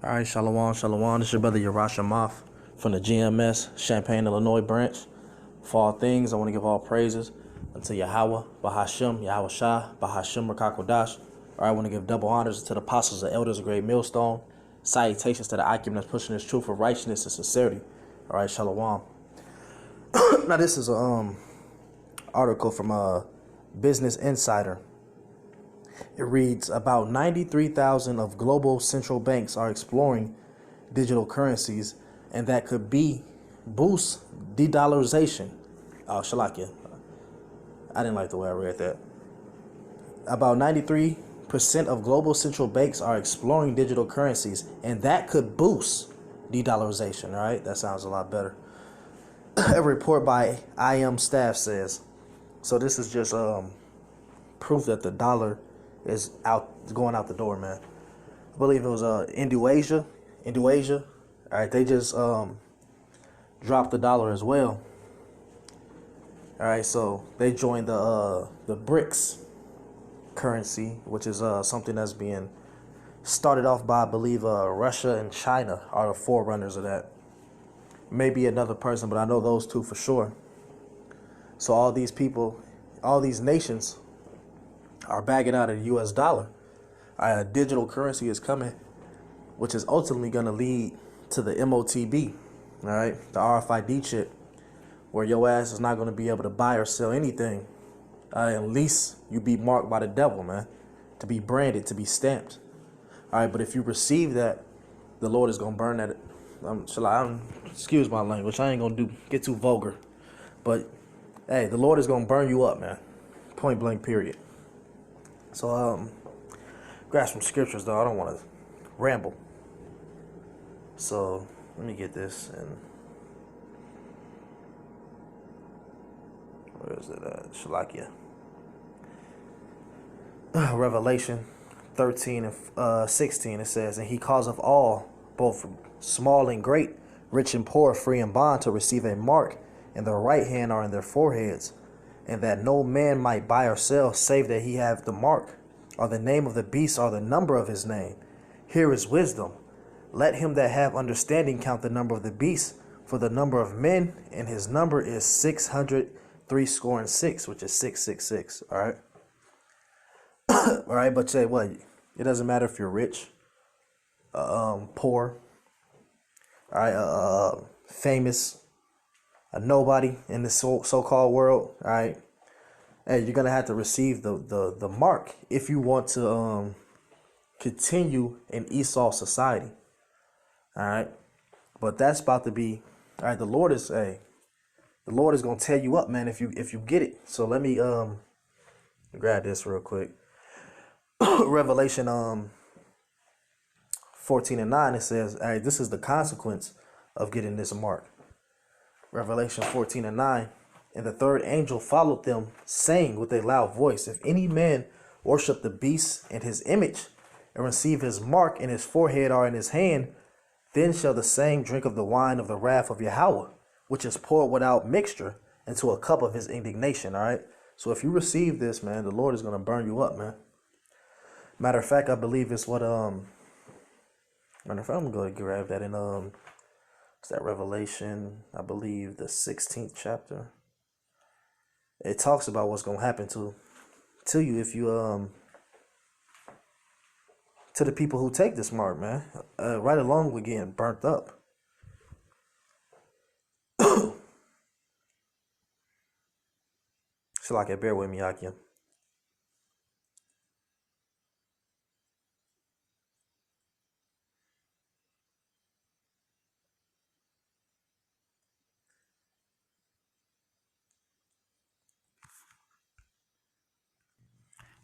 All right, Shalom, Shalom. This is your brother Yarasha Moth from the GMS, Champaign, Illinois branch. For all things, I want to give all praises unto Yahweh, Bahashim, Yahweh Shah, Bahashim, Rakakodash. All right, I want to give double honors to the apostles and elders of Great Millstone. Salutations to the Akim that's pushing this truth of righteousness and sincerity. All right, Shalom. Now, this is a article from Business Insider. It reads, about 93,000 of global central banks are exploring digital currencies, and that could boost de-dollarization. Shalakia. I didn't like the way I read that. About 93% of global central banks are exploring digital currencies, and that could boost de-dollarization. All right, that sounds a lot better. A report by IM staff says. So this is just proof that the dollar is going out the door, man. I believe it was Indonesia. All right, they just dropped the dollar as well. All right, so they joined the BRICS currency, which is something that's being started off by, I believe, Russia and China are the forerunners of that. Maybe another person, but I know those two for sure. So all these people, all these nations are bagging out of the U.S. dollar. A digital currency is coming, which is ultimately going to lead to the MOTB, all right, the RFID chip, where your ass is not going to be able to buy or sell anything unless you be marked by the devil, man, to be branded, to be stamped. All right, but if you receive that, the Lord is going to burn that. Excuse my language. I ain't going to get too vulgar. But, hey, the Lord is going to burn you up, man. Point blank, period. So, grab some scriptures, though. I don't want to ramble. So, let me get this. And where is it at? Shalakia. Revelation 13 and 16, it says, and he causeth all, both small and great, rich and poor, free and bond, to receive a mark in their right hand or in their foreheads, and that no man might buy or sell, save that he have the mark, or the name of the beast, or the number of his name. Here is wisdom. Let him that have understanding count the number of the beast, for the number of men, and his number is 636, which is 666. All right. All right, but say what? It doesn't matter if you're rich, poor, all right, famous, a nobody in this so-called world. All right. Hey, you're gonna have to receive the mark if you want to continue in Esau society. All right, but that's about to be all right. The Lord is gonna tear you up, man, if you get it. So let me grab this real quick. Revelation 14 and 9, it says, all right, this is the consequence of getting this mark. Revelation 14 and 9. And the third angel followed them, saying with a loud voice, if any man worship the beast and his image, and receive his mark in his forehead or in his hand, then shall the same drink of the wine of the wrath of Yahweh, which is poured without mixture into a cup of his indignation. All right. So if you receive this, man, the Lord is going to burn you up, man. Matter of fact, I believe it's what matter of fact, I'm going to grab that in it's that Revelation, I believe the 16th chapter. It talks about what's gonna happen to you if you to the people who take this mark, man. Right along with getting burnt up. So like, bear with me, Akim.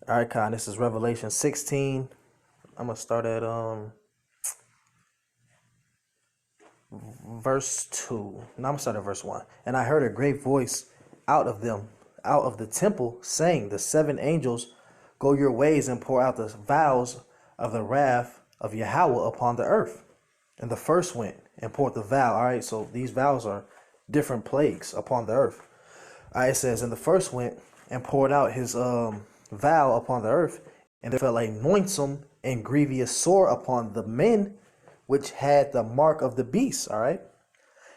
All right, Khan, this is Revelation 16. I'm gonna start at verse 2. No, I'm gonna start at verse 1. And I heard a great voice out of the temple, saying, the seven angels, go your ways and pour out the vials of the wrath of Yahweh upon the earth. And the first went and poured the vial. All right, so these vials are different plagues upon the earth. All right, it says, and the first went and poured out his vow upon the earth, and there fell a noisome and grievous sore upon the men which had the mark of the beast, all right?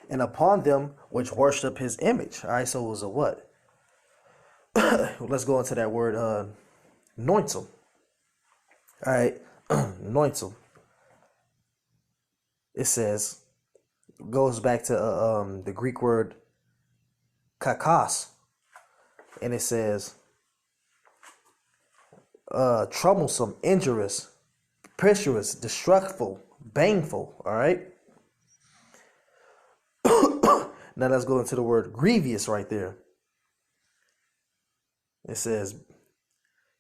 And upon them which worship his image. All right, so it was a what? Let's go into that word, anointum. All right, anointum. It says, goes back to the Greek word kakos, and it says troublesome, injurious, pressurous, destructful, baneful. All right. Now let's go into the word grievous right there. It says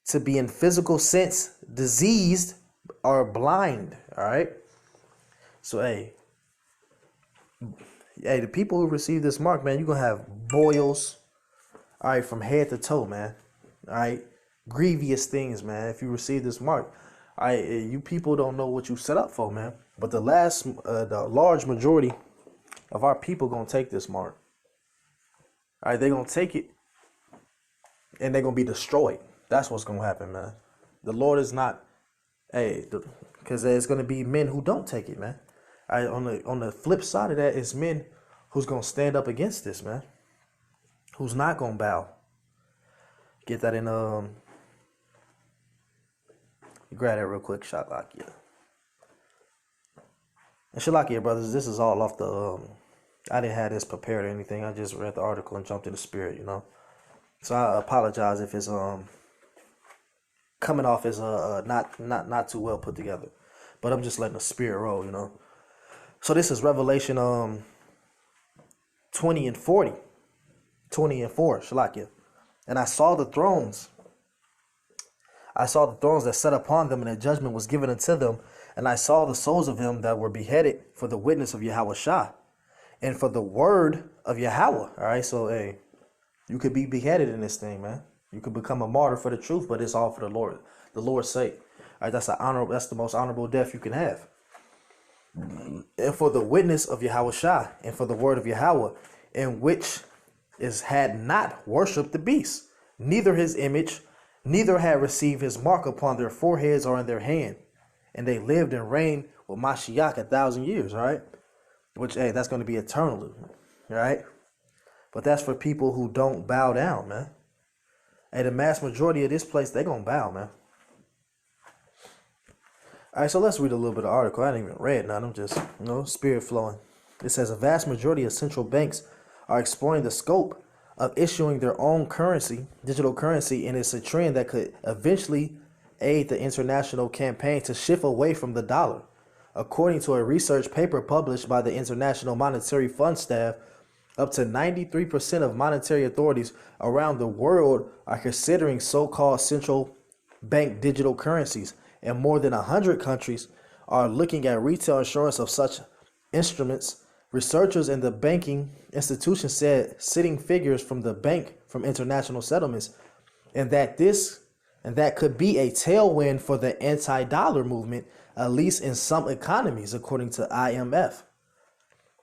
to be in physical sense diseased or blind. All right. So hey, the people who receive this mark, man, you're gonna have boils, all right, from head to toe, man. All right. Grievous things, man. If you receive this mark, all right, you people don't know what you set up for, man. But the large majority of our people gonna take this mark. All right, they're gonna take it and they're gonna be destroyed. That's what's gonna happen, man. The Lord is not, because there's gonna be men who don't take it, man. All right, on the flip side of that is men who's gonna stand up against this, man. Who's not gonna bow. Get that in grab that real quick, Shalakia. And Shalakia, brothers, this is all off the I didn't have this prepared or anything. I just read the article and jumped in the spirit, you know. So I apologize if it's coming off as not too well put together. But I'm just letting the spirit roll, you know. So this is Revelation 20 and 40. 20 and 4, Shalakia. And I saw the thrones. I saw the thrones that sat upon them, and a judgment was given unto them. And I saw the souls of them that were beheaded for the witness of Yahweh Shah, and for the word of Yahweh. All right, so you could be beheaded in this thing, man. You could become a martyr for the truth, but it's all for the Lord's sake. All right, that's the most honorable death you can have. And for the witness of Yahweh Shah, and for the word of Yahweh, in which had not worshipped the beast, neither his image, neither had received his mark upon their foreheads or in their hand. And they lived and reigned with Mashiach 1,000 years, all right? Which, that's going to be eternal, all right? But that's for people who don't bow down, man. Hey, the mass majority of this place, they going to bow, man. All right, so let's read a little bit of the article. I didn't even read none. I'm just, spirit flowing. It says a vast majority of central banks are exploring the scope of issuing their own currency, digital currency, and it's a trend that could eventually aid the international campaign to shift away from the dollar. According to a research paper published by the International Monetary Fund staff, up to 93% of monetary authorities around the world are considering so-called central bank digital currencies, and more than 100 countries are looking at retail insurance of such instruments. Researchers in the banking institution said citing figures from the Bank from International Settlements, and that could be a tailwind for the anti-dollar movement, at least in some economies, according to IMF.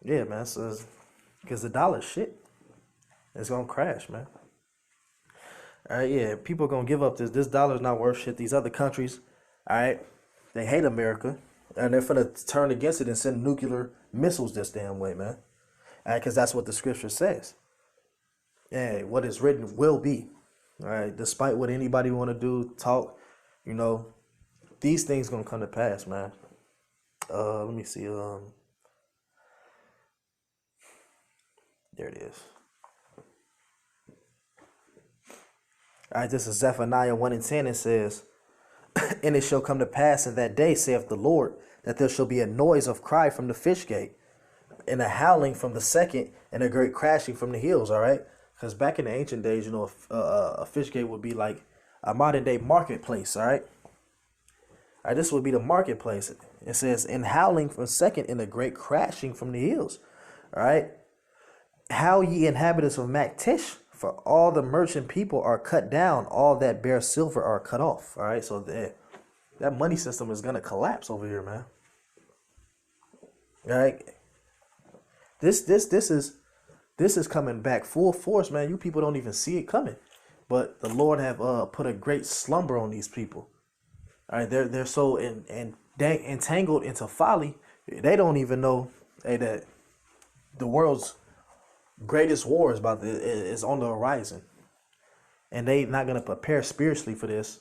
Yeah, man, so because the dollar shit, it's gonna crash, man. All right, yeah, people are gonna give up this dollar's not worth shit. These other countries, all right, they hate America, and they're gonna turn against it and send nuclear missiles this damn way, man. All right, because that's what the scripture says. And what is written will be. All right, despite what anybody want to do, talk, these things gonna come to pass, man. Let me see. There it is. All right, this is Zephaniah 1 and 10. It says, and it shall come to pass in that day, saith the Lord, that there shall be a noise of cry from the fish gate, and a howling from the second, and a great crashing from the hills. All right, because back in the ancient days, a fish gate would be like a modern day marketplace. All right. All right, this would be the marketplace. It says, and howling from second, and a great crashing from the hills. All right. How ye inhabitants of Maktish, for all the merchant people are cut down, all that bear silver are cut off. All right, so that money system is gonna collapse over here, man. All right, this is coming back full force, man. You people don't even see it coming, but the Lord have put a great slumber on these people. All right, they're so entangled into folly, They don't even know, hey, that the world's greatest war is on the horizon, and they not gonna prepare spiritually for this.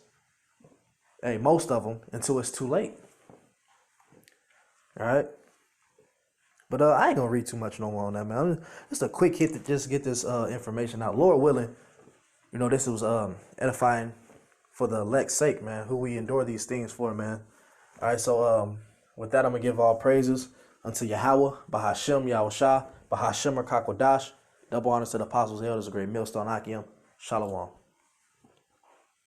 Hey, most of them until it's too late. All right. But I ain't gonna read too much no more on that, man. Just a quick hit to just get this information out. Lord willing, this was edifying for the elect's sake, man. Who we endure these things for, man. All right, so with that, I'm gonna give all praises unto Yahweh, Bahashem, Yahweh Shah, Bahashem Rakakwadash. Double honors to the apostles, elders, a great millstone, Akim. Shalom.